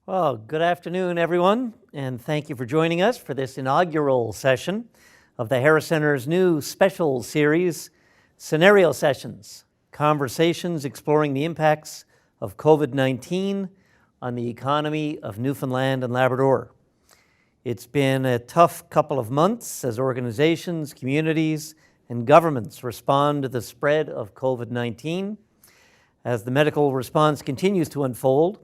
Well, good afternoon, everyone, and thank you for joining us for this inaugural session of the Harris Center's new special series, Scenario Sessions, Conversations Exploring the Impacts of COVID-19 on the Economy of Newfoundland and Labrador. It's been a tough couple of months as organizations, communities, and governments respond to the spread of COVID-19. As the medical response continues to unfold,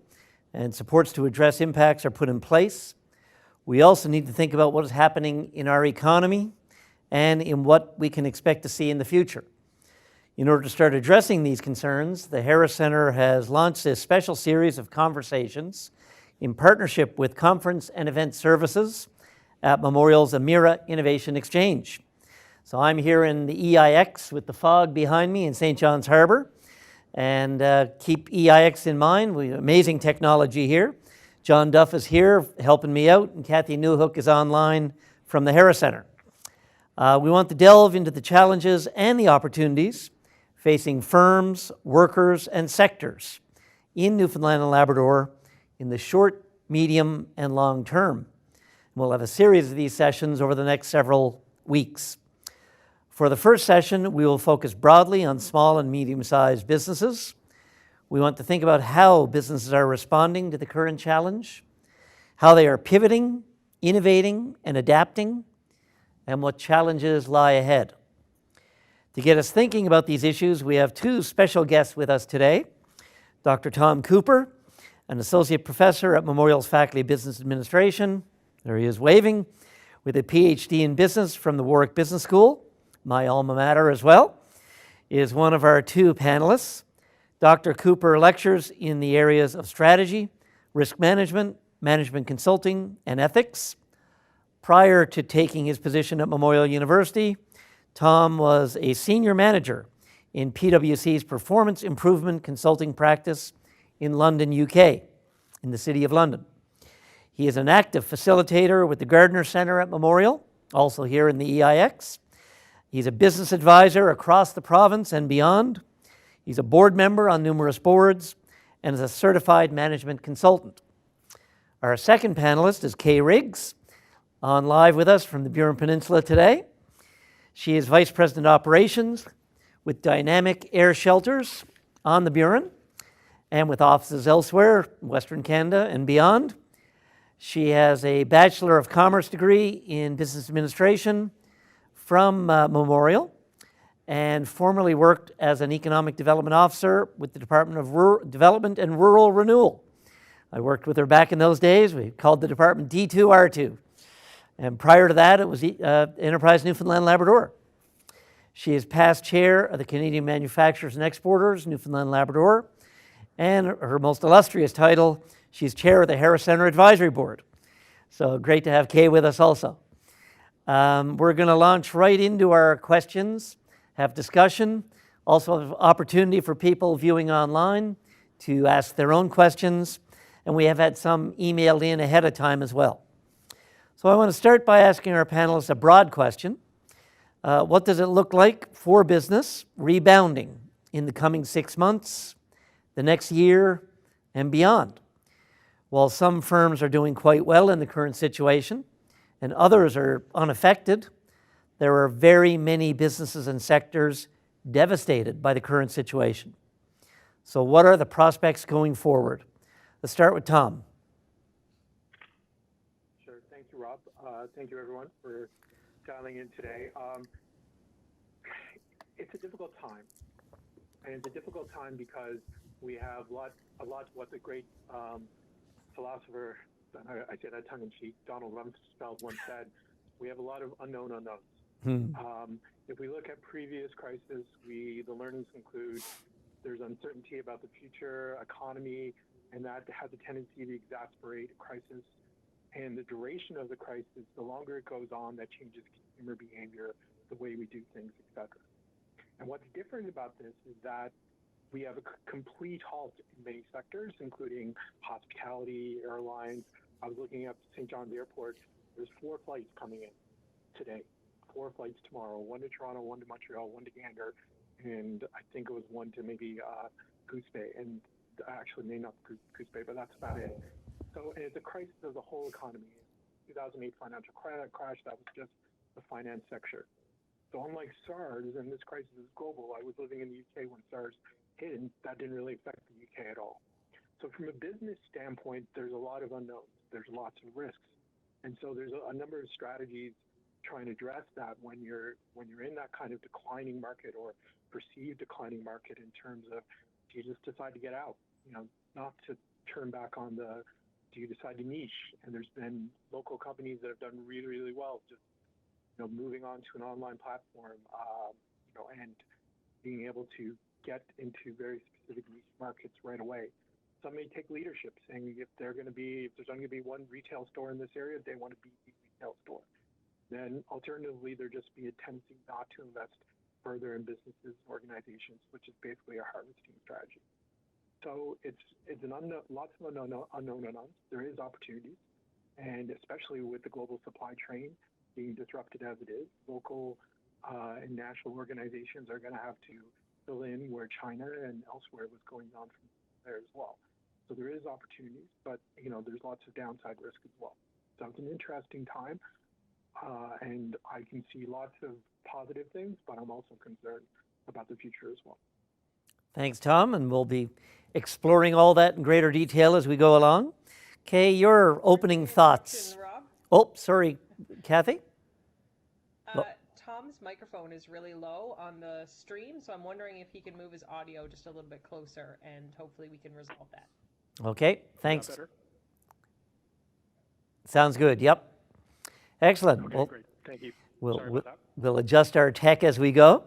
and supports to address impacts are put in place, we also need to think about what is happening in our economy and in what we can expect to see in the future. In order to start addressing these concerns, the Harris Centre has launched a special series of conversations in partnership with Conference and Event Services at Memorial's Amira Innovation Exchange. So I'm here in the EIX with the fog behind me in St. John's Harbour. And keep EIX in mind. We have amazing technology here. John Duff is here helping me out, and Kathy Newhook is online from the Harris Centre. We want to delve into the challenges and the opportunities facing firms, workers, and sectors in Newfoundland and Labrador in the short, medium, and long term. We'll have a series of these sessions over the next several weeks. For the first session, we will focus broadly on small and medium-sized businesses. We want to think about how businesses are responding to the current challenge, how they are pivoting, innovating, and adapting, and what challenges lie ahead. To get us thinking about these issues, we have two special guests with us today. Dr. Tom Cooper, an associate professor at Memorial's Faculty of Business Administration, there he is waving, with a PhD in business from the Warwick Business School, my alma mater as well, is one of our two panelists. Dr. Cooper lectures in the areas of strategy, risk management, management consulting, and ethics. Prior to taking his position at Memorial University, Tom was a senior manager in PwC's performance improvement consulting practice in London, UK, in the City of London. He is an active facilitator with the Gardner Centre at Memorial, also here in the EIX. He's a business advisor across the province and beyond. He's a board member on numerous boards and is a certified management consultant. Our second panelist is Kay Riggs, on live with us from the Burin Peninsula today. She is Vice President Operations with Dynamic Air Shelters on the Burin and with offices elsewhere, Western Canada and beyond. She has a Bachelor of Commerce degree in Business Administration from Memorial, and formerly worked as an Economic Development Officer with the Department of Rural Development and Rural Renewal. I worked with her back in those days. We called the department D2R2. And prior to that, it was Enterprise Newfoundland and Labrador. She is past chair of the Canadian Manufacturers and Exporters, Newfoundland and Labrador, and her most illustrious title, she's chair of the Harris Centre Advisory Board. So great to have Kay with us also. We're going to launch right into our questions, have discussion, also have opportunity for people viewing online to ask their own questions, and we have had some emailed in ahead of time as well. So I want to start by asking our panelists a broad question. What does it look like for business rebounding in the coming 6 months, the next year, and beyond? While some firms are doing quite well in the current situation, and others are unaffected, there are very many businesses and sectors devastated by the current situation. So what are the prospects going forward? Let's start with Tom. Sure. Thank you, Rob. Thank you, everyone, for dialing in today. It's a difficult time. And it's a difficult time because we have a lot what the great philosopher, I say that tongue-in-cheek, Donald Rumsfeld once said, we have a lot of unknown unknowns. If we look at previous crises, the learnings include there's uncertainty about the future economy, and that has a tendency to exacerbate a crisis. And the duration of the crisis, the longer it goes on, that changes consumer behavior, the way we do things, etc. And what's different about this is that we have a complete halt in many sectors, including hospitality, airlines. I was looking at St. John's Airport. There's 4 flights coming in today, 4 flights tomorrow, 1 to Toronto, 1 to Montreal, 1 to Gander, and I think it was 1 to maybe Goose Bay, and actually maybe not Goose Bay, but that's about it. So it's a crisis of the whole economy. 2008 financial crash, that was just the finance sector. So unlike SARS, and this crisis is global, I was living in the UK when SARS hit, and that didn't really affect the UK at all. So from a business standpoint, there's a lot of unknowns. There's lots of risks. And so there's a number of strategies trying to address that when you're in that kind of declining market or perceived declining market, in terms of, do you just decide to get out? Not to turn back on do you decide to niche? And there's been local companies that have done really, really well, just moving on to an online platform, and being able to get into very specific niche markets right away. Some may take leadership, saying if there's only going to be one retail store in this area, they want to be the retail store. Then alternatively, there just be a tendency not to invest further in businesses and organizations, which is basically a harvesting strategy. So it's lots of unknown unknowns. There is opportunities, and especially with the global supply chain being disrupted as it is, local and national organizations are going to have to fill in where China and elsewhere was going on from there as well. So there is opportunities, but there's lots of downside risk as well. So it's an interesting time, and I can see lots of positive things, but I'm also concerned about the future as well. Thanks, Tom, and we'll be exploring all that in greater detail as we go along. Kay, your opening thoughts. Rob? Oh, sorry, Kathy? Tom's microphone is really low on the stream, so I'm wondering if he can move his audio just a little bit closer, and hopefully we can resolve that. Okay, thanks. Better? Sounds good, yep. Excellent. Okay, great. Thank you. Sorry about that. We'll adjust our tech as we go.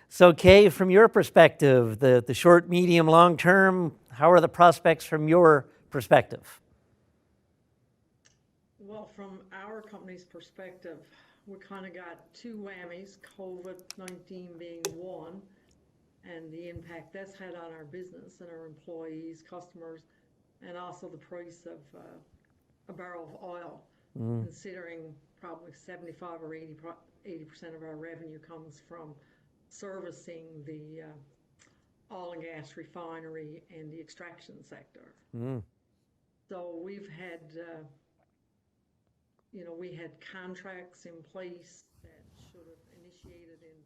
So, Kay, from your perspective, the short, medium, long term, how are the prospects from your perspective? Well, from our company's perspective, we kind of got two whammies, COVID-19 being one, and the impact that's had on our business and our employees, customers, and also the price of a barrel of oil, considering probably 75 or 80% of our revenue comes from servicing the oil and gas refinery and the extraction sector. So we've had we had contracts in place that should have initiated in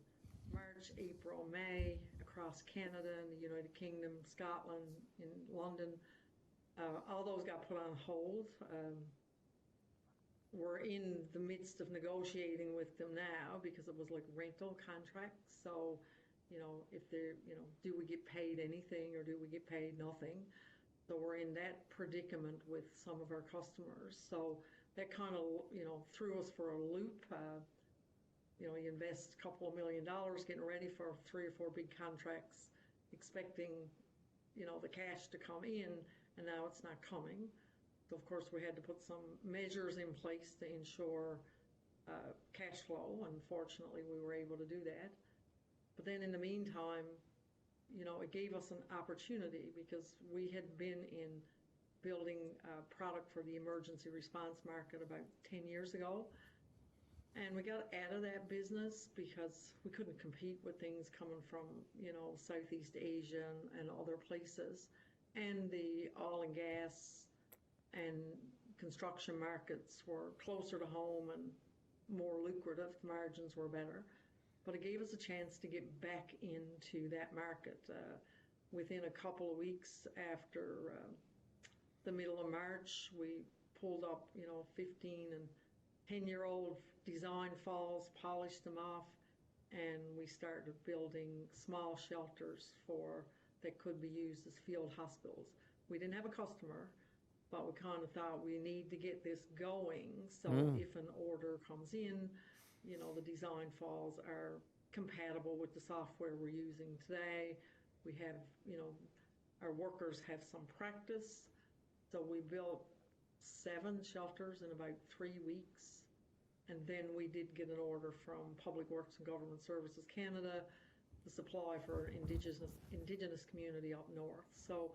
March, April, May across Canada and the United Kingdom, Scotland, in London. All those got put on hold. We're in the midst of negotiating with them now because it was like rental contracts. So, if they're, do we get paid anything or do we get paid nothing? So we're in that predicament with some of our customers. So that kind of, threw us for a loop. You invest a couple of $1 million getting ready for 3 or 4 big contracts, expecting, the cash to come in, and now it's not coming. So of course we had to put some measures in place to ensure cash flow. Unfortunately, we were able to do that. But then in the meantime, it gave us an opportunity because we had been in building a product for the emergency response market about 10 years ago. And we got out of that business because we couldn't compete with things coming from, Southeast Asia and other places. And the oil and gas and construction markets were closer to home and more lucrative. The margins were better. But it gave us a chance to get back into that market. Within a couple of weeks after the middle of March, we pulled up, 15 and 10-year-old design falls, polished them off, and we started building small shelters that could be used as field hospitals. We didn't have a customer, but we kind of thought we need to get this going. So if an order comes in, the design falls are compatible with the software we're using today. We have, our workers have some practice. So we built 7 shelters in about 3 weeks. And then we did get an order from Public Works and Government Services Canada to supply for Indigenous community up north. So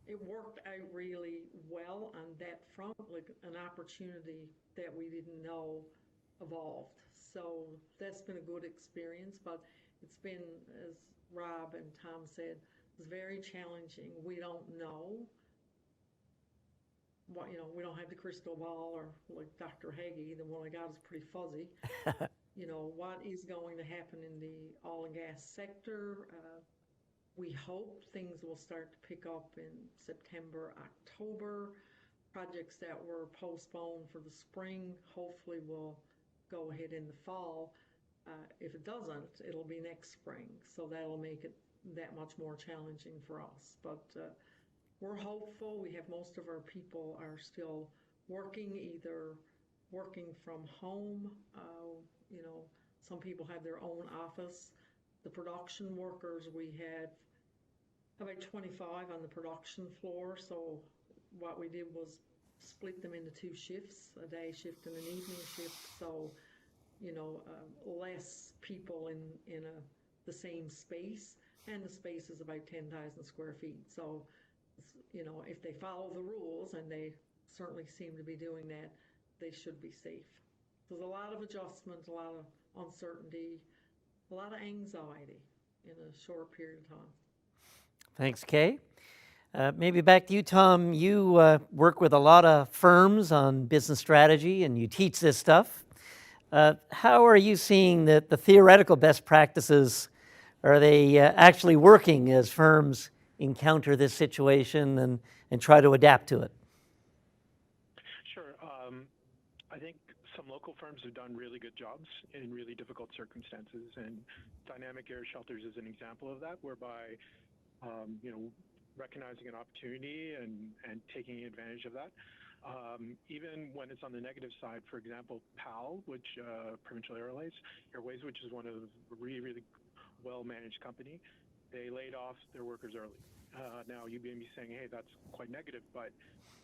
it worked out really well on that front, like an opportunity that we didn't know evolved. So that's been a good experience, but it's been, as Rob and Tom said, it's very challenging. We don't know what, we don't have the crystal ball or like Dr. Hagee, the one I got is pretty fuzzy. What is going to happen in the oil and gas sector? We hope things will start to pick up in September, October. Projects that were postponed for the spring hopefully will go ahead in the fall. If it doesn't, it'll be next spring. So that'll make it that much more challenging for us. But we're hopeful. We have most of our people are still working, either working from home. Some people have their own office. The production workers, we had about 25 on the production floor. So what we did was split them into 2 shifts, a day shift and an evening shift. So, less people in the same space, and the space is about 10,000 square feet. So, if they follow the rules, and they certainly seem to be doing that, they should be safe. There's a lot of adjustment, a lot of uncertainty, a lot of anxiety in a short period of time. Thanks, Kay. Maybe back to you, Tom. You work with a lot of firms on business strategy, and you teach this stuff. How are you seeing the theoretical best practices? Are they actually working as firms encounter this situation and try to adapt to it? Sure. I think some local firms have done really good jobs in really difficult circumstances, and Dynamic Air Shelters is an example of that, whereby recognizing an opportunity and taking advantage of that. Even when it's on the negative side, for example, PAL, which Provincial Airways, which is one of the really, really well-managed company, they laid off their workers early. Now, you may be saying, hey, that's quite negative, but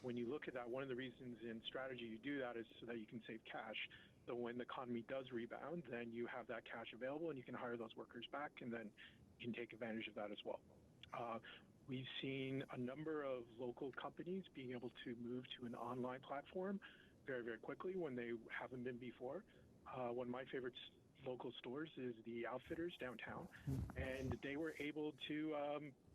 when you look at that, one of the reasons in strategy you do that is so that you can save cash. So when the economy does rebound, then you have that cash available and you can hire those workers back, and then you can take advantage of that as well. We've seen a number of local companies being able to move to an online platform very, very quickly when they haven't been before. One of my favorite local stores is the Outfitters downtown, and they were able to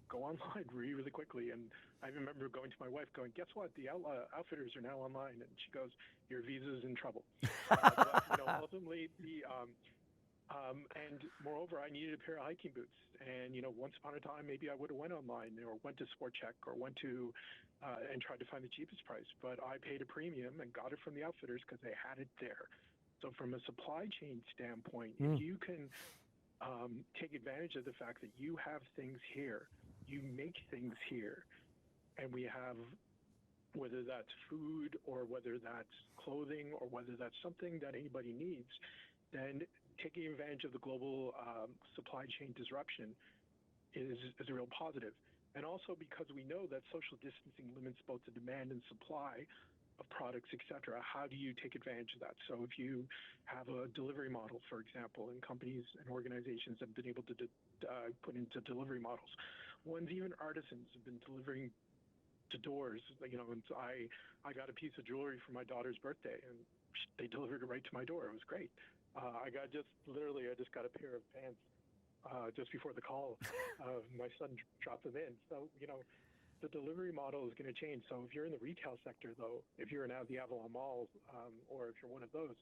go online really, really quickly. And I remember going to my wife going, guess what? The Outfitters are now online. And she goes, your visa's in trouble. But, ultimately, and moreover, I needed a pair of hiking boots. And, once upon a time, maybe I would have went online or went to Sport Check or went to and tried to find the cheapest price. But I paid a premium and got it from the Outfitters because they had it there. So from a supply chain standpoint, if you can take advantage of the fact that you have things here, you make things here, and we have, whether that's food or whether that's clothing or whether that's something that anybody needs, then taking advantage of the global supply chain disruption is a real positive. And also because we know that social distancing limits both the demand and supply of products, et cetera, how do you take advantage of that? So if you have a delivery model, for example, and companies and organizations have been able to put into delivery models, ones even artisans have been delivering to doors. And so I got a piece of jewelry for my daughter's birthday, and they delivered it right to my door. It was great. I just got a pair of pants just before the call. My son dropped them in. So, the delivery model is going to change. So if you're in the retail sector, though, if you're in the Avalon Mall, or if you're one of those,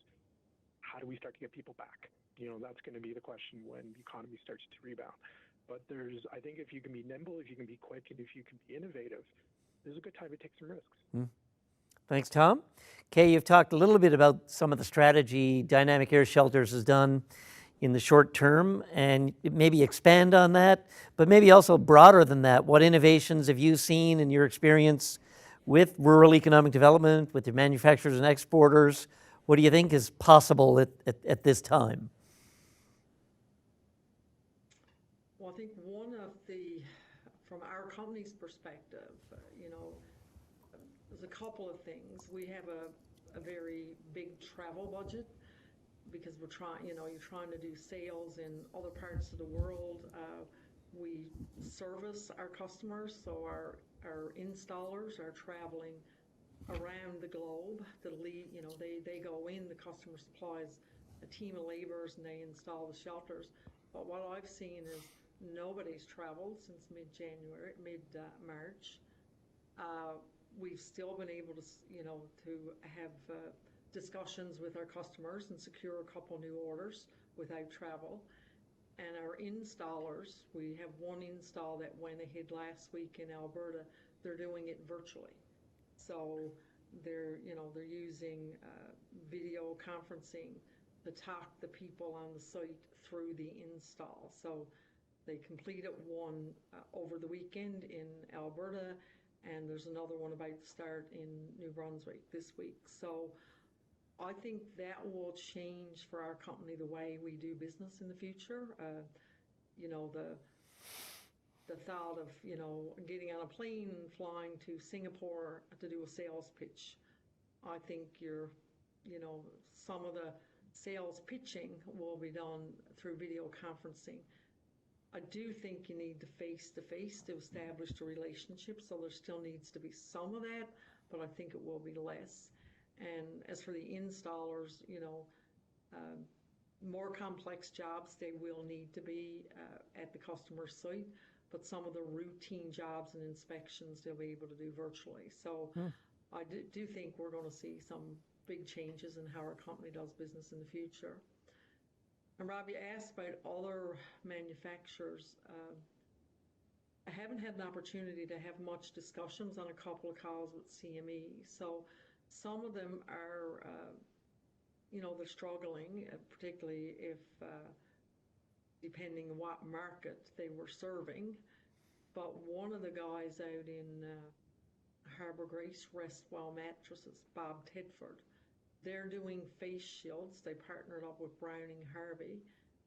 how do we start to get people back? That's going to be the question when the economy starts to rebound. But I think if you can be nimble, if you can be quick, and if you can be innovative, there's a good time to take some risks. Thanks, Tom. Kay, you've talked a little bit about some of the strategy Dynamic Air Shelters has done in the short term, and maybe expand on that, but maybe also broader than that. What innovations have you seen in your experience with rural economic development, with the manufacturers and exporters? What do you think is possible at this time? Well, I think from our company's perspective, there's a couple of things. We have a very big travel budget, because we're trying, you're trying to do sales in other parts of the world. We service our customers, so our installers are traveling around the globe to lead. They go in, the customer supplies a team of laborers, and they install the shelters. But what I've seen is nobody's traveled since mid-March. we've still been able to, to have discussions with our customers and secure a couple new orders without travel. And our installers, we have one install that went ahead last week in Alberta. They're doing it virtually. So they're using video conferencing to talk the people on the site through the install. So they completed one over the weekend in Alberta, and there's another one about to start in New Brunswick this week. So I think that will change for our company the way we do business in the future. The thought of, getting on a plane and flying to Singapore to do a sales pitch. I think some of the sales pitching will be done through video conferencing. I do think you need the face-to-face to establish a relationship, so there still needs to be some of that, but I think it will be less. And as for the installers, more complex jobs, they will need to be at the customer site, but some of the routine jobs and inspections they'll be able to do virtually. So I do think we're going to see some big changes in how our company does business in the future. And Rob, you asked about other manufacturers. I haven't had an opportunity to have much discussions on a couple of calls with CME. So some of them are, they're struggling, particularly if, depending on what market they were serving. But one of the guys out in Harbour Grace, Restwell Mattresses, Bob Tedford, they're doing face shields. They partnered up with Browning Harvey,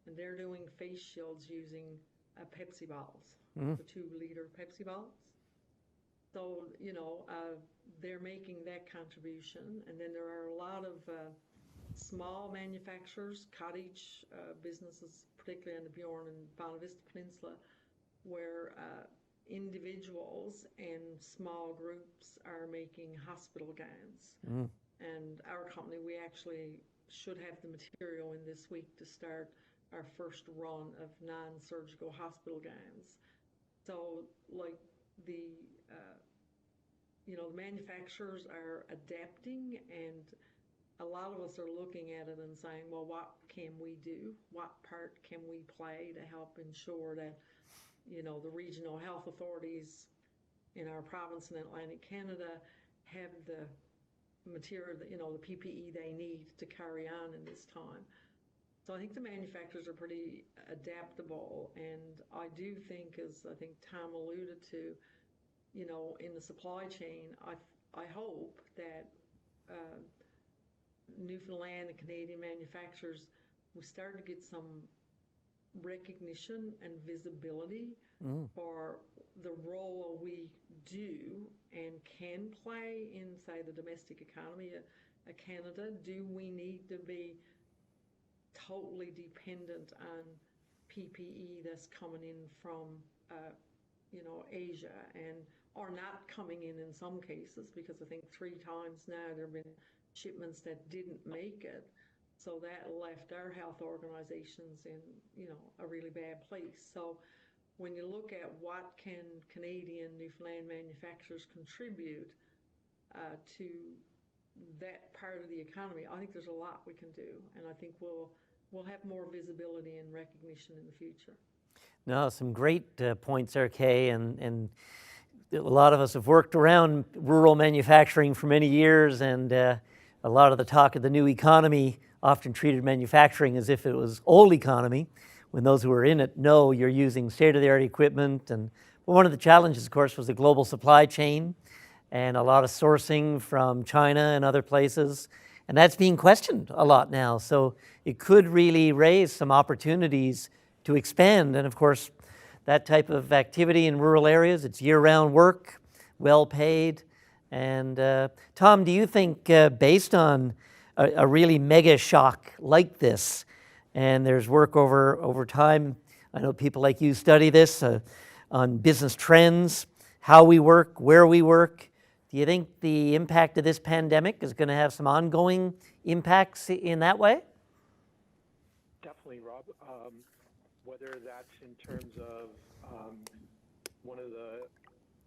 and they're doing face shields using Pepsi bottles, the 2-liter Pepsi bottles. So, they're making that contribution. And then there are a lot of small manufacturers, cottage businesses, particularly on the Bjorn and Bonavista Peninsula, where individuals and small groups are making hospital gowns. And our company, we actually should have the material in this week to start our first run of non-surgical hospital gowns. So, the manufacturers are adapting, and a lot of us are looking at it and saying, well, what can we do? What part can we play to help ensure that, the regional health authorities in our province in Atlantic Canada have the material, the PPE they need to carry on in this time. So I think the manufacturers are pretty adaptable, and I do think, as I think Tom alluded to, in the supply chain, I hope that Newfoundland and Canadian manufacturers will start to get some recognition and visibility for the role we do and can play inside the domestic economy of Canada. Do we need to be totally dependent on PPE that's coming in from Asia, or not coming in some cases, because I think 3 times now there have been shipments that didn't make it. So that left our health organizations in, a really bad place. So when you look at what can Canadian Newfoundland manufacturers contribute to that part of the economy, I think there's a lot we can do, and I think we'll have more visibility and recognition in the future. No, some great points there, Kay, and a lot of us have worked around rural manufacturing for many years, and a lot of the talk of the new economy often treated manufacturing as if it was old economy, when those who are in it know you're using state-of-the-art equipment. But one of the challenges, of course, was the global supply chain and a lot of sourcing from China and other places, and that's being questioned a lot now. So it could really raise some opportunities to expand, and of course, that type of activity in rural areas, it's year-round work, well paid. And Tom, do you think based on a really mega shock like this, and there's work over time, I know people like you study this on business trends, how we work, where we work, do you think the impact of this pandemic is going to have some ongoing impacts in that way? Definitely, Rob. Whether that's in terms of one of the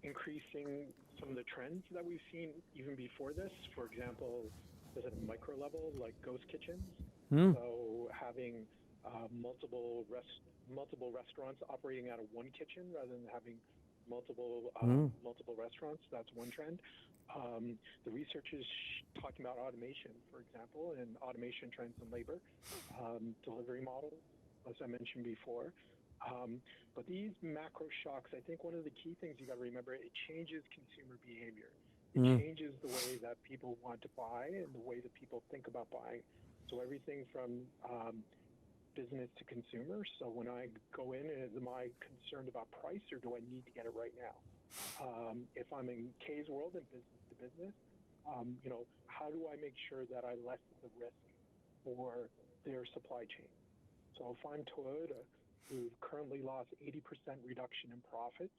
increasing some of the trends that we've seen even before this. For example, there's a micro level like ghost kitchens. So having multiple restaurants operating out of one kitchen rather than having multiple restaurants. That's one trend. The research is talking about automation, for example, and automation trends in labor, delivery models, as I mentioned before. But these macro shocks, I think one of the key things you got to remember, it changes consumer behavior. It changes the way that people want to buy and the way that people think about buying. So everything from business to consumer. So when I go in, am I concerned about price or do I need to get it right now? If I'm in Kay's world and business to business, how do I make sure that I lessen the risk for their supply chain? So if I'm Toyota, who've currently lost 80% reduction in profits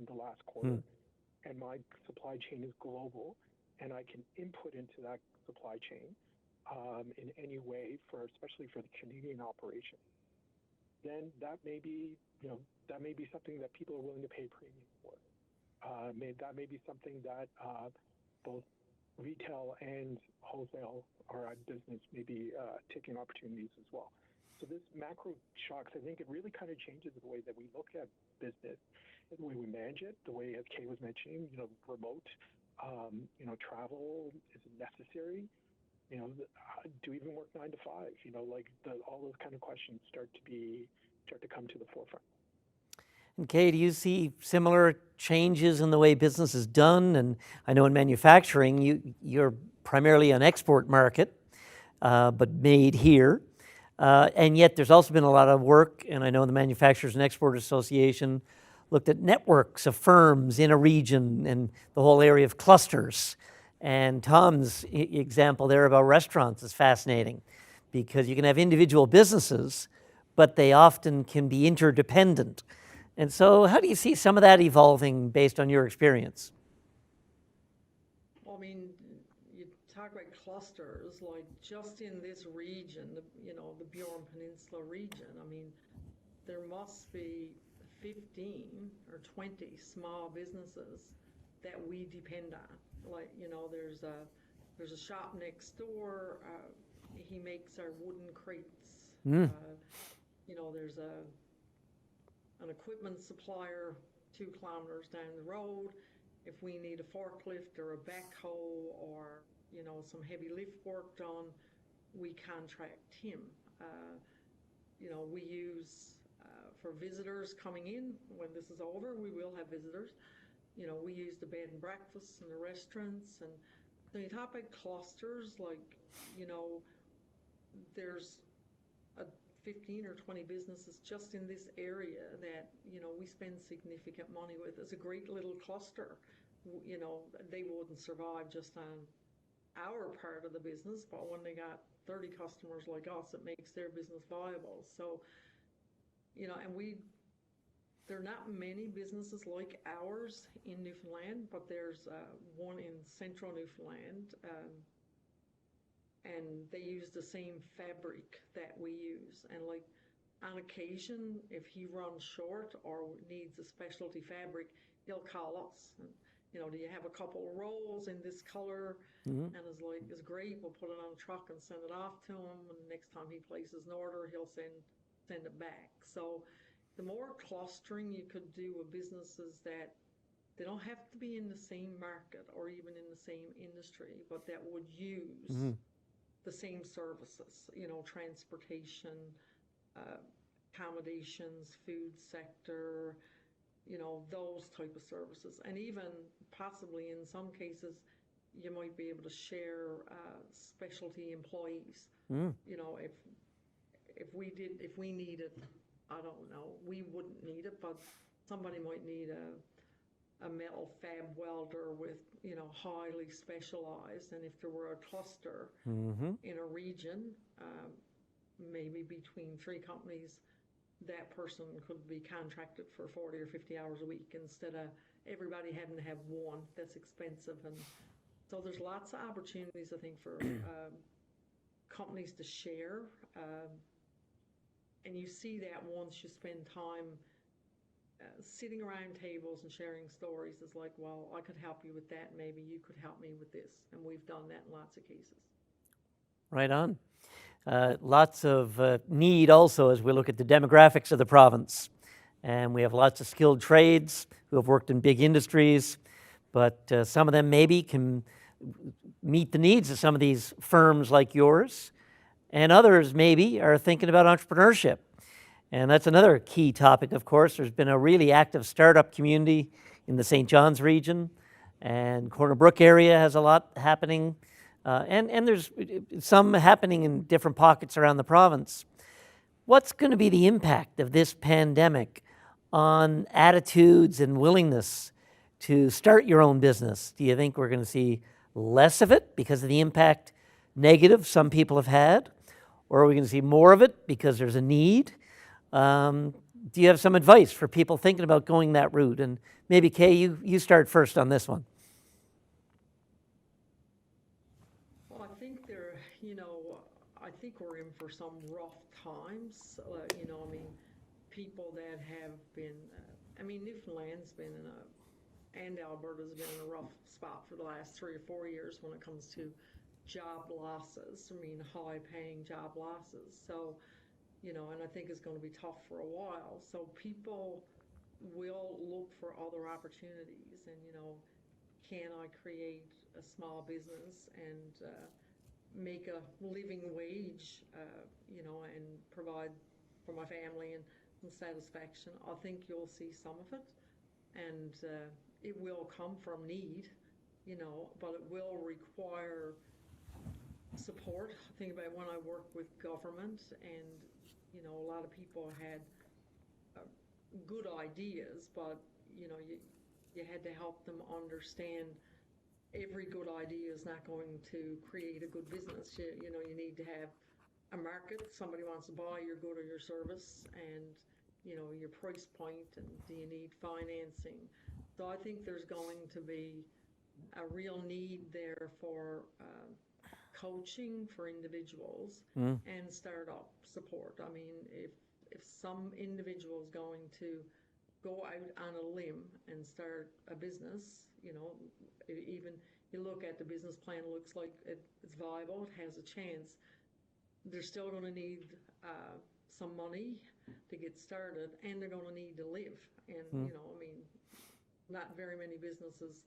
in the last quarter, and my supply chain is global, and I can input into that supply chain in any way, especially for the Canadian operation, then that may be something that people are willing to pay premium for. That may be something that both retail and wholesale or business may be taking opportunities as well. So this macro shocks, I think it really kind of changes the way that we look at business, the way we manage it, the way, as Kay was mentioning, remote, travel is necessary. Do we even work 9 to 5? All those kind of questions start to come to the forefront. And Kay, do you see similar changes in the way business is done? And I know in manufacturing, you're primarily an export market, but made here. And yet there's also been a lot of work, and I know the Manufacturers and Exporters Association looked at networks of firms in a region and the whole area of clusters. And Tom's example there about restaurants is fascinating because you can have individual businesses, but they often can be interdependent. And so how do you see some of that evolving based on your experience? Well, I mean, you talk about clusters, like just in this region, the Burin Peninsula region, I mean, there must be 15 or 20 small businesses that we depend on. Like, there's a shop next door. He makes our wooden crates. There's an equipment supplier 2 kilometers down the road. If we need a forklift or a backhoe or, some heavy lift work done, we contract him. We use, for visitors coming in, when this is over, we will have visitors. We use the bed and breakfasts and the restaurants. And when you talk about clusters, there's 15 or 20 businesses just in this area that, we spend significant money with. It's a great little cluster. They wouldn't survive just on our part of the business, but when they got 30 customers like us, it makes their business viable. So, and there are not many businesses like ours in Newfoundland, but there's one in central Newfoundland, and they use the same fabric that we use. And on occasion, if he runs short or needs a specialty fabric, he'll call us. And, do you have a couple of rolls in this color? And it's great. We'll put it on a truck and send it off to him. And the next time he places an order, he'll send it back. So the more clustering you could do with businesses that they don't have to be in the same market or even in the same industry, but that would use the same services, transportation, accommodations, food sector, those type of services. And even possibly in some cases, you might be able to share specialty employees. If we needed, I don't know, we wouldn't need it, but somebody might need a metal fab welder with, highly specialized. And if there were a cluster in a region, maybe between 3 companies, that person could be contracted for 40 or 50 hours a week instead of everybody having to have one. That's expensive. And so there's lots of opportunities, I think, for companies to share. And you see that once you spend time sitting around tables and sharing stories is like, well, I could help you with that. Maybe you could help me with this. And we've done that in lots of cases. Right on. Lots of need also as we look at the demographics of the province. And we have lots of skilled trades who have worked in big industries, but some of them maybe can meet the needs of some of these firms like yours. And others maybe are thinking about entrepreneurship. And that's another key topic, of course. There's been a really active startup community in the St. John's region, and Corner Brook area has a lot happening. And there's some happening in different pockets around the province. What's going to be the impact of this pandemic on attitudes and willingness to start your own business? Do you think we're going to see less of it because of the impact negative some people have had? Or are we going to see more of it because there's a need? Do you have some advice for people thinking about going that route? And maybe, Kay, you start first on this one. Well, I think we're in for some rough times. People that have been, Newfoundland's been and Alberta's been in a rough spot for the last 3 or 4 years when it comes to job losses. High-paying job losses. So, and I think it's going to be tough for a while. So people will look for other opportunities. And, can I create a small business and make a living wage, and provide for my family and satisfaction? I think you'll see some of it. And it will come from need, but it will require support. Think about when I worked with government and, a lot of people had good ideas, but, you had to help them understand every good idea is not going to create a good business. You need to have a market. Somebody wants to buy your good or your service, and, your price point, and do you need financing? So I think there's going to be a real need there for coaching for individuals and startup support. If some individual is going to go out on a limb and start a business, even you look at the business plan, it looks like it's viable, it has a chance. They're still going to need some money to get started, and they're going to need to live. And, not very many businesses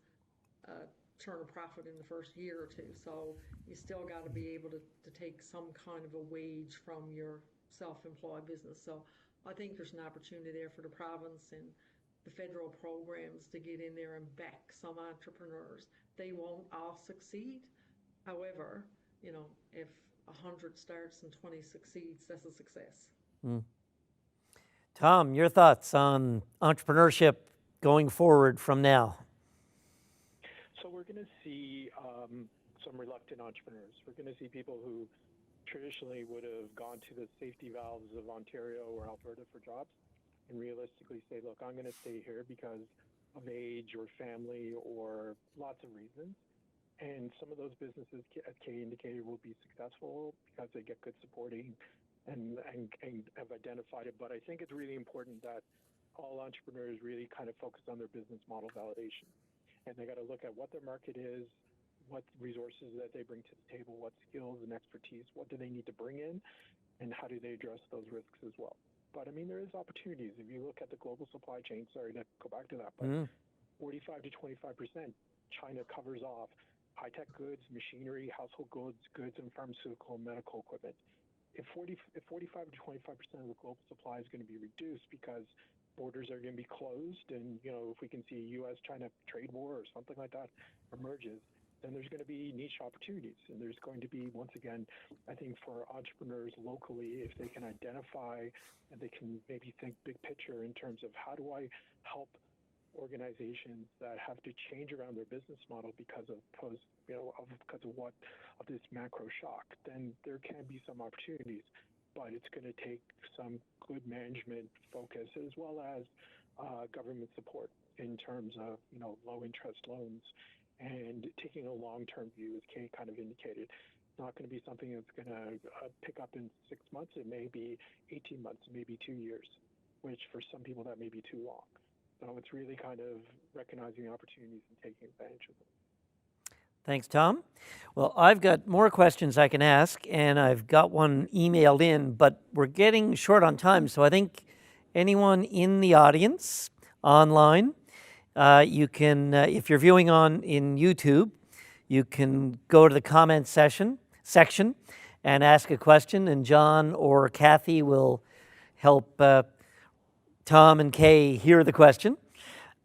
turn a profit in the first year or two. So you still got to be able to take some kind of a wage from your self-employed business. So I think there's an opportunity there for the province and the federal programs to get in there and back some entrepreneurs. They won't all succeed. However, if 100 starts and 20 succeeds, that's a success. Tom, your thoughts on entrepreneurship going forward from now? So we're going to see some reluctant entrepreneurs. We're going to see people who traditionally would have gone to the safety valves of Ontario or Alberta for jobs and realistically say, look, I'm going to stay here because of age or family or lots of reasons. And some of those businesses, as Kay indicated, will be successful because they get good supporting and have identified it. But I think it's really important that all entrepreneurs really kind of focus on their business model validation. And they got to look at what their market is, what resources that they bring to the table, what skills and expertise, what do they need to bring in, and how do they address those risks as well. But there is opportunities. If you look at the global supply chain, sorry to go back to that, but 45 to 25%, China covers off high-tech goods, machinery, household goods, and pharmaceutical and medical equipment. If 45 to 25% of the global supply is going to be reduced because borders are going to be closed, and if we can see a U.S.-China trade war or something like that emerges, then there's going to be niche opportunities, and there's going to be, once again, I think for entrepreneurs locally, if they can identify and they can maybe think big picture in terms of how do I help organizations that have to change around their business model because of this macro shock, then there can be some opportunities. But it's going to take some good management focus as well as government support in terms of low interest loans and taking a long-term view, as Kay kind of indicated. It's not going to be something that's going to pick up in 6 months. It may be 18 months, maybe 2 years, which for some people that may be too long. So it's really kind of recognizing the opportunities and taking advantage of them. Thanks, Tom. Well, I've got more questions I can ask, and I've got one emailed in, but we're getting short on time. So I think anyone in the audience online, you can, if you're viewing in YouTube, you can go to the comment section and ask a question, and John or Kathy will help Tom and Kay hear the question.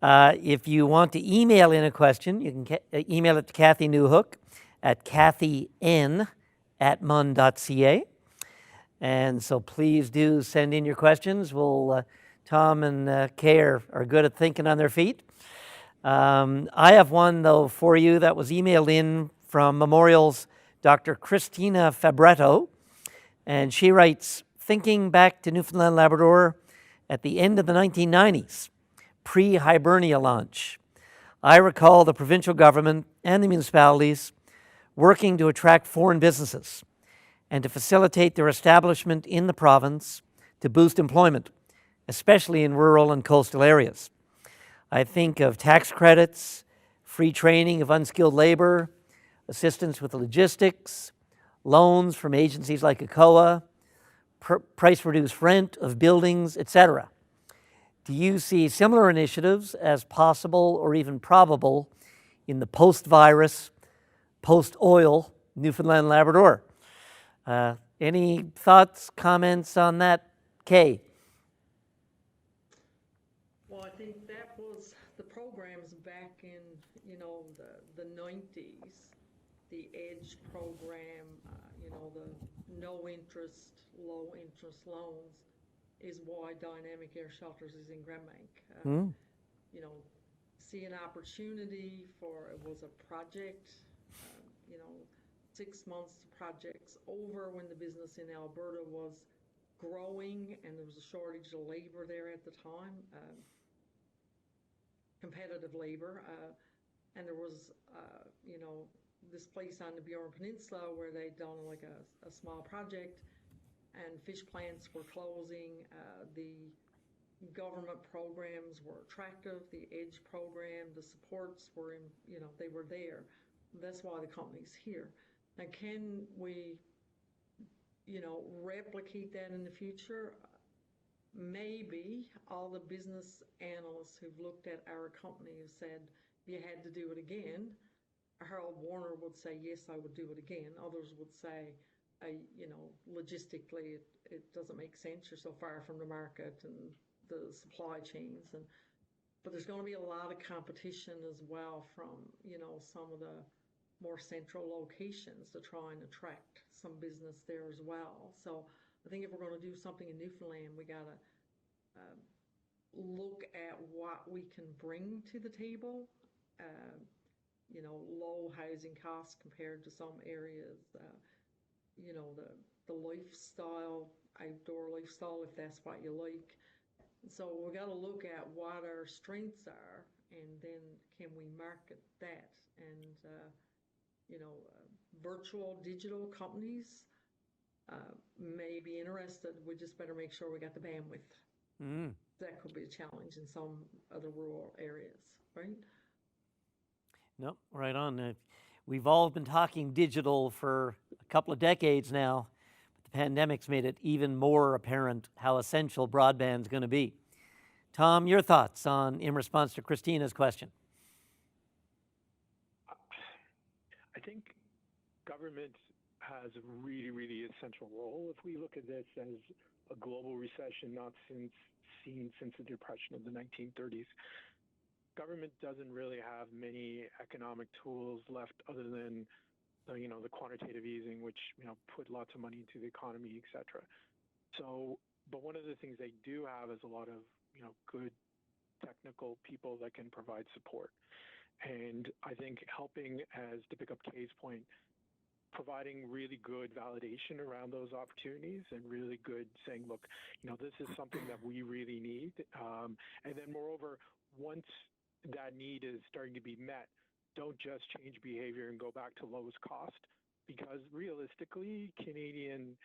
If you want to email in a question, you can email it to Kathy Newhook at kathyn@mun.ca. And so please do send in your questions. Tom and Kay are good at thinking on their feet. I have one, though, for you that was emailed in from Memorial's Dr. Christina Fabretto. And she writes, thinking back to Newfoundland and Labrador at the end of the 1990s, pre-Hibernia launch, I recall the provincial government and the municipalities working to attract foreign businesses and to facilitate their establishment in the province to boost employment, especially in rural and coastal areas. I think of tax credits, free training of unskilled labor, assistance with logistics, loans from agencies like ACOA, price-reduced rent of buildings, etc. Do you see similar initiatives as possible or even probable in the post-virus, post-oil Newfoundland and Labrador? Any thoughts, comments on that, Kay? Well, I think that was the programs back in, the 90s, the EDGE program, the no interest, low interest loans is why Dynamic Air Shelters is in Grand Bank. See an opportunity it was a project, 6 months the project's over when the business in Alberta was growing and there was a shortage of labor there at the time, competitive labor, and there was, this place on the Bjorn Peninsula where they'd done like a small project and fish plants were closing, the government programs were attractive, the EDGE program, the supports were they were there. That's why the company's here. Now, can we, replicate that in the future? Maybe. All the business analysts who've looked at our company have said, if you had to do it again, Harold Warner would say, yes, I would do it again. Others would say, logistically, it doesn't make sense. You're so far from the market and the supply chains. But there's going to be a lot of competition as well from, some of the more central locations to try and attract some business there as well. So I think if we're going to do something in Newfoundland, we got to look at what we can bring to the table. Low housing costs compared to some areas, the lifestyle, outdoor lifestyle, if that's what you like. So we got to look at what our strengths are, and then can we market that? And virtual digital companies may be interested. We just better make sure we got the bandwidth. That could be a challenge in some other rural areas, right? Nope, right on. We've all been talking digital for a couple of decades now. But the pandemic's made it even more apparent how essential broadband's going to be. Tom, your thoughts in response to Christina's question? I think government has a really, really essential role. If we look at this as a global recession not seen since the Depression of the 1930s, government doesn't really have many economic tools left other than the quantitative easing, which put lots of money into the economy, etc. So, but one of the things they do have is a lot of good technical people that can provide support. And I think helping, as to pick up Kay's point, providing really good validation around those opportunities and really good saying, look, this is something that we really need. And then moreover, once that need is starting to be met, don't just change behavior and go back to lowest cost, because realistically, Canadian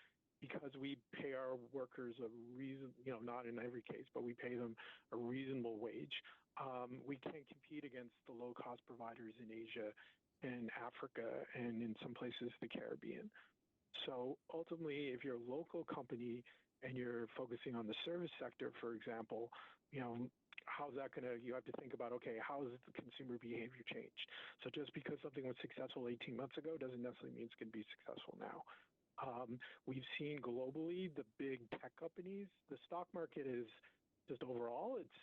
because we pay our workers a reason, not in every case, but we pay them a reasonable wage. We can't compete against the low-cost providers in Asia and Africa and in some places the Caribbean. So ultimately, if you're a local company and you're focusing on the service sector, for example, how's that going to, you have to think about, okay, how has the consumer behavior changed? So just because something was successful 18 months ago doesn't necessarily mean it's going to be successful now. We've seen globally the big tech companies, the stock market is just overall, it's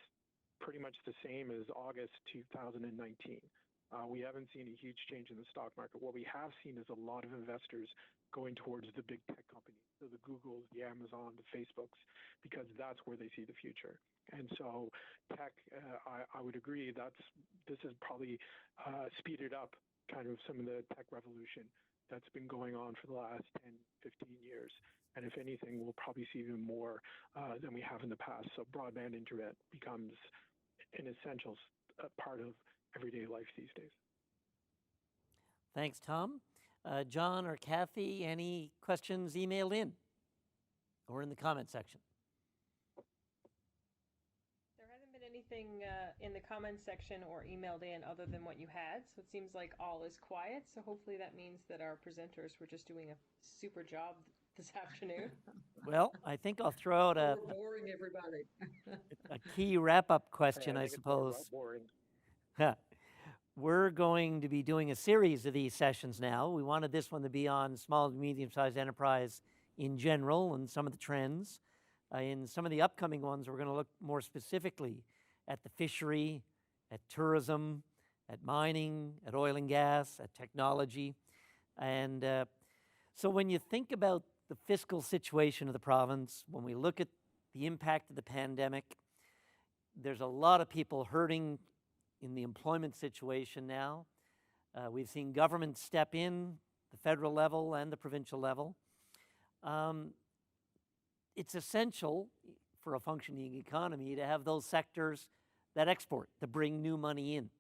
pretty much the same as August 2019. We haven't seen a huge change in the stock market. What we have seen is a lot of investors going towards the big tech companies, so the Googles, the Amazon, the Facebooks, because that's where they see the future. And so tech, I would agree, this has probably speeded up kind of some of the tech revolution that's been going on for the last 10, 15 years. And if anything, we'll probably see even more than we have in the past. So broadband internet becomes an essential part of everyday life these days. Thanks, Tom. John or Kathy, any questions emailed in or in the comment section? There hasn't been anything in the comments section or emailed in other than what you had, so it seems like all is quiet. So hopefully that means that our presenters were just doing a super job this afternoon. Well, I think I'll throw out We're boring everybody. a key wrap-up question, I I think it's more suppose. about boring. We're going to be doing a series of these sessions now. We wanted this one to be on small to medium-sized enterprise in general and some of the trends. In some of the upcoming ones, we're going to look more specifically at the fishery, at tourism, at mining, at oil and gas, at technology. And so when you think about the fiscal situation of the province, when we look at the impact of the pandemic, there's a lot of people hurting in the employment situation now. We've seen government step in, the federal level and the provincial level. It's essential for a functioning economy to have those sectors that export, to bring new money in.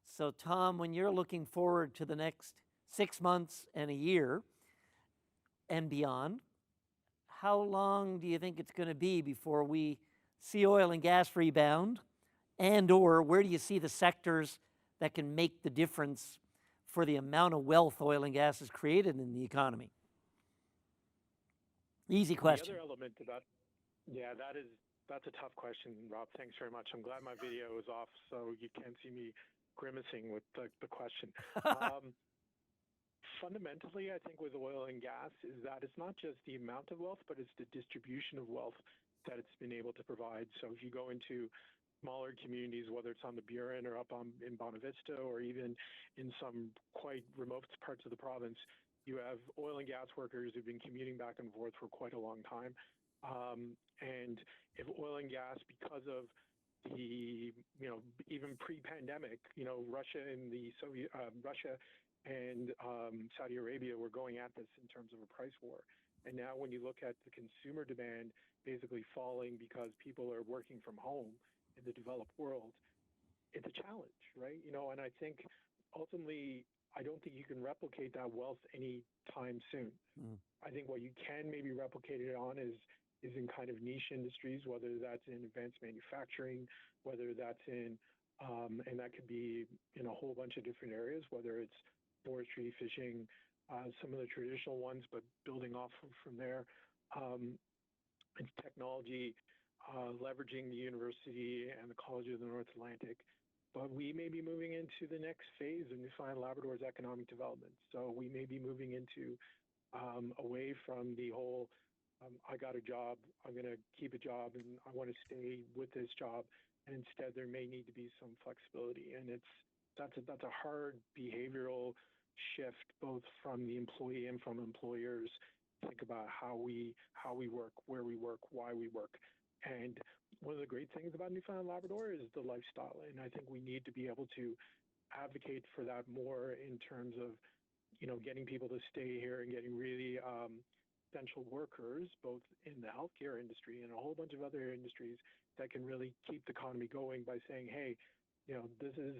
So Tom, when you're looking forward to the next 6 months and a year and beyond, how long do you think it's going to be before we see oil and gas rebound? And or where do you see the sectors that can make the difference for the amount of wealth oil and gas has created in the economy? Easy question. The other element to that, that's a tough question, Rob. Thanks very much. I'm glad my video is off so you can't see me grimacing with the question. Fundamentally, I think with oil and gas is that it's not just the amount of wealth, but it's the distribution of wealth that it's been able to provide. So if you go into smaller communities, whether it's on the Burin or up in Bonavista or even in some quite remote parts of the province, you have oil and gas workers who've been commuting back and forth for quite a long time. And if oil and gas, because of the, even pre-pandemic, Russia and Saudi Arabia were going at this in terms of a price war. And now when you look at the consumer demand basically falling because people are working from home in the developed world, it's a challenge, right? And I think ultimately, I don't think you can replicate that wealth anytime soon. I think what you can maybe replicate it on is in kind of niche industries, whether that's in advanced manufacturing, whether that's in, and that could be in a whole bunch of different areas, whether it's forestry, fishing, some of the traditional ones, but building off from there. It's technology, leveraging the university and the College of the North Atlantic. But we may be moving into the next phase of Newfoundland and Labrador's economic development. So we may be moving into away from the whole, I got a job, I'm going to keep a job, and I want to stay with this job. And instead, there may need to be some flexibility. And that's a hard behavioral shift, both from the employee and from employers. Think about how we work, where we work, why we work. And one of the great things about Newfoundland and Labrador is the lifestyle. And I think we need to be able to advocate for that more in terms of, getting people to stay here and getting really essential workers, both in the healthcare industry and a whole bunch of other industries that can really keep the economy going by saying, hey, this is,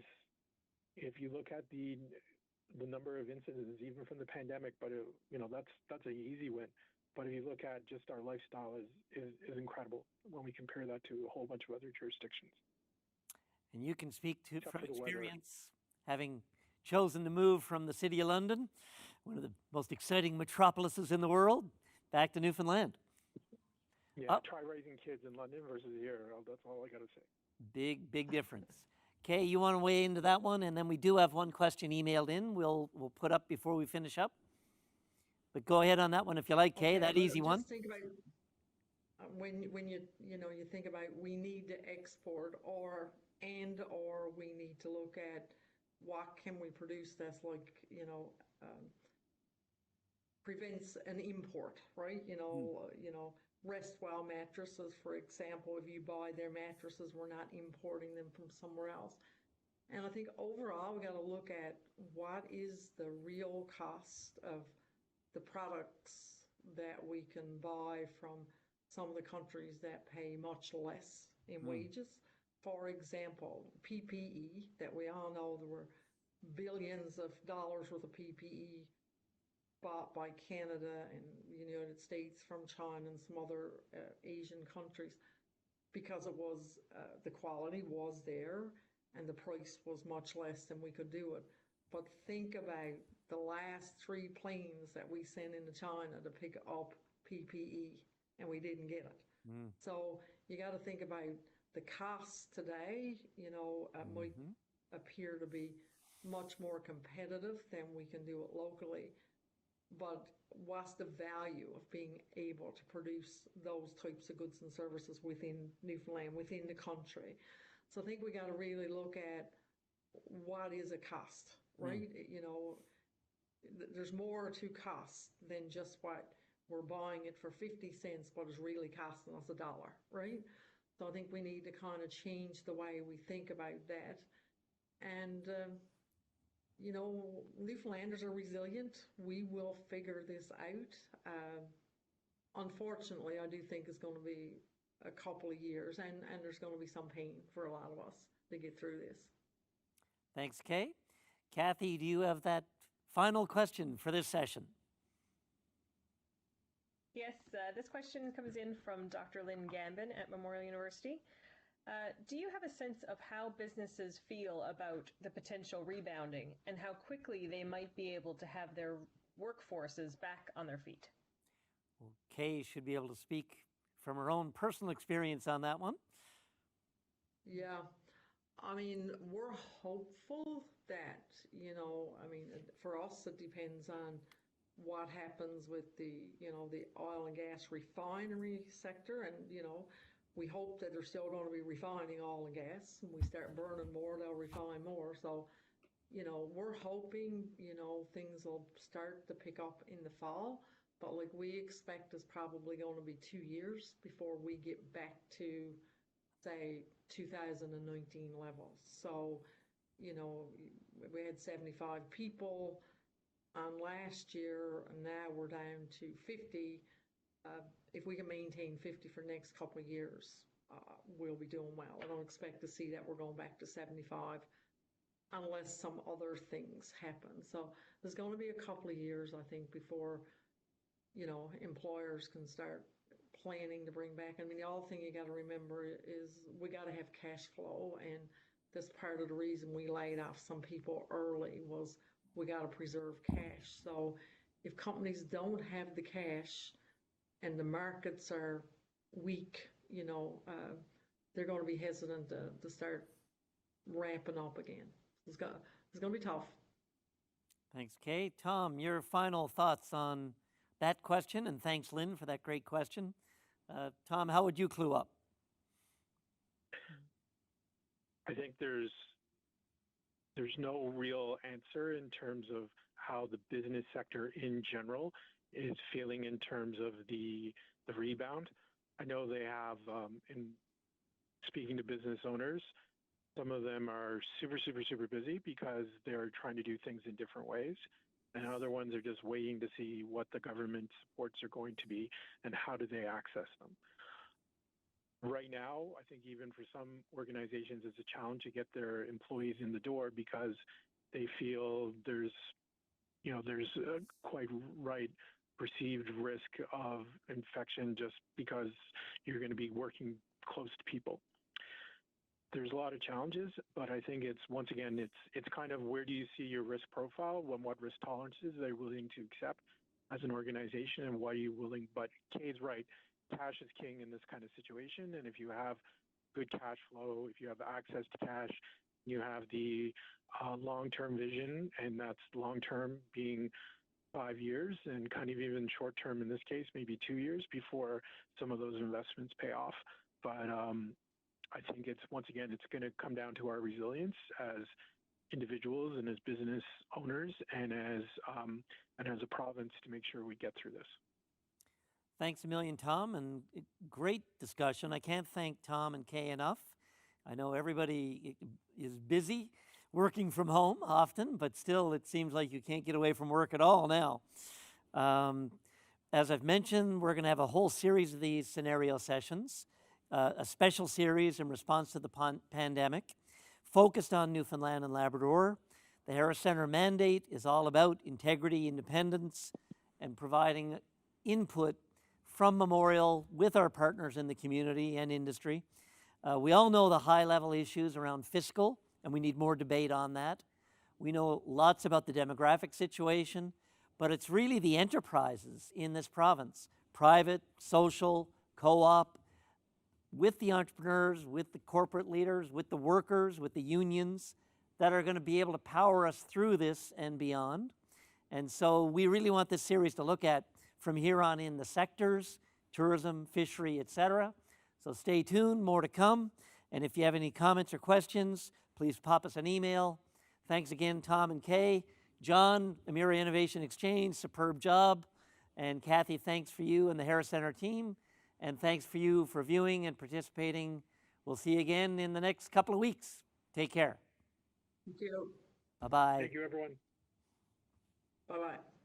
if you look at the number of incidents, even from the pandemic, but that's an easy win. But if you look at just our lifestyle is incredible when we compare that to a whole bunch of other jurisdictions. And you can speak to Except from for the weather. experience, having chosen to move from the city of London, one of the most exciting metropolises in the world, back to Newfoundland. Yeah, try raising kids in London versus here. That's all I got to say. Big difference. Kay, you want to weigh into that one? And then we do have one question emailed in we'll put up before we finish up. But go ahead on that one if you like, Kay, that easy one. Just think about when you think about we need to export or we need to look at what can we produce that's like, prevents an import, right? Restwell mattresses, for example, if you buy their mattresses, we're not importing them from somewhere else. And I think overall, we got to look at what is the real cost of the products that we can buy from some of the countries that pay much less in wages. For example, PPE, that we all know there were billions of dollars worth of PPE bought by Canada and the United States from China and some other Asian countries because it was the quality was there and the price was much less than we could do it. But think about the last 3 planes that we sent into China to pick up PPE and we didn't get it. So you got to think about the costs today, might appear to be much more competitive than we can do it locally. But what's the value of being able to produce those types of goods and services within Newfoundland, within the country? So I think we got to really look at what is a cost, right? There's more to cost than just what we're buying it for 50 cents, but it's really costing us $1, right? So I think we need to kind of change the way we think about that. And, Newfoundlanders are resilient. We will figure this out. Unfortunately, I do think it's going to be a couple of years, and there's going to be some pain for a lot of us to get through this. Thanks, Kay. Kathy, do you have that final question for this session? Yes, this question comes in from Dr. Lynn Gambin at Memorial University. Do you have a sense of how businesses feel about the potential rebounding and how quickly they might be able to have their workforces back on their feet? Well, Kay should be able to speak from her own personal experience on that one. Yeah, I mean, we're hopeful that, for us, it depends on what happens with the oil and gas refinery sector. And, we hope that they're still going to be refining oil and gas. When we start burning more, they'll refine more. So, we're hoping, things will start to pick up in the fall. But like we expect it's probably going to be 2 years before we get back to, say, 2019 levels. So, we had 75 people on last year, and now we're down to 50. If we can maintain 50 for the next couple of years, we'll be doing well. I don't expect to see that we're going back to 75 unless some other things happen. So there's going to be a couple of years, I think, before, employers can start planning to bring back. I mean, the other thing you got to remember is we got to have cash flow, and that's part of the reason we laid off some people early was we got to preserve cash. So if companies don't have the cash and the markets are weak, they're going to be hesitant to start ramping up again. It's going to be tough. Thanks, Kay. Tom, your final thoughts on that question, and thanks, Lynn, for that great question. Tom, how would you clue up? I think there's no real answer in terms of how the business sector in general is feeling in terms of the rebound. I know they have, in speaking to business owners, some of them are super busy because they're trying to do things in different ways. And other ones are just waiting to see what the government supports are going to be and how do they access them. Right now, I think even for some organizations, it's a challenge to get their employees in the door because they feel there's quite right, perceived risk of infection just because you're going to be working close to people. There's a lot of challenges, but I think it's, once again, it's kind of where do you see your risk profile, what risk tolerances are you willing to accept as an organization, and what are you willing, but Kay's right, cash is king in this kind of situation, and if you have good cash flow, if you have access to cash, you have the long-term vision, and that's long-term being 5 years, and kind of even short-term in this case, maybe 2 years before some of those investments pay off. But I think it's, once again, it's going to come down to our resilience as individuals and as business owners and as a province to make sure we get through this. Thanks a million, Tom, and great discussion. I can't thank Tom and Kay enough. I know everybody is busy working from home often, but still it seems like you can't get away from work at all now. As I've mentioned, we're going to have a whole series of these scenario sessions, a special series in response to the pandemic, focused on Newfoundland and Labrador. The Harris Centre mandate is all about integrity, independence, and providing input from Memorial with our partners in the community and industry. We all know the high-level issues around fiscal, and we need more debate on that. We know lots about the demographic situation, but it's really the enterprises in this province, private, social, co-op, with the entrepreneurs, with the corporate leaders, with the workers, with the unions, that are going to be able to power us through this and beyond. And so we really want this series to look at from here on in the sectors, tourism, fishery, etc. So stay tuned, more to come. And if you have any comments or questions, please pop us an email. Thanks again, Tom and Kay. John, Amira Innovation Exchange, superb job. And Kathy, thanks for you and the Harris Centre team. And thanks for you for viewing and participating. We'll see you again in the next couple of weeks. Take care. Thank you. Bye-bye. Thank you, everyone. Bye-bye.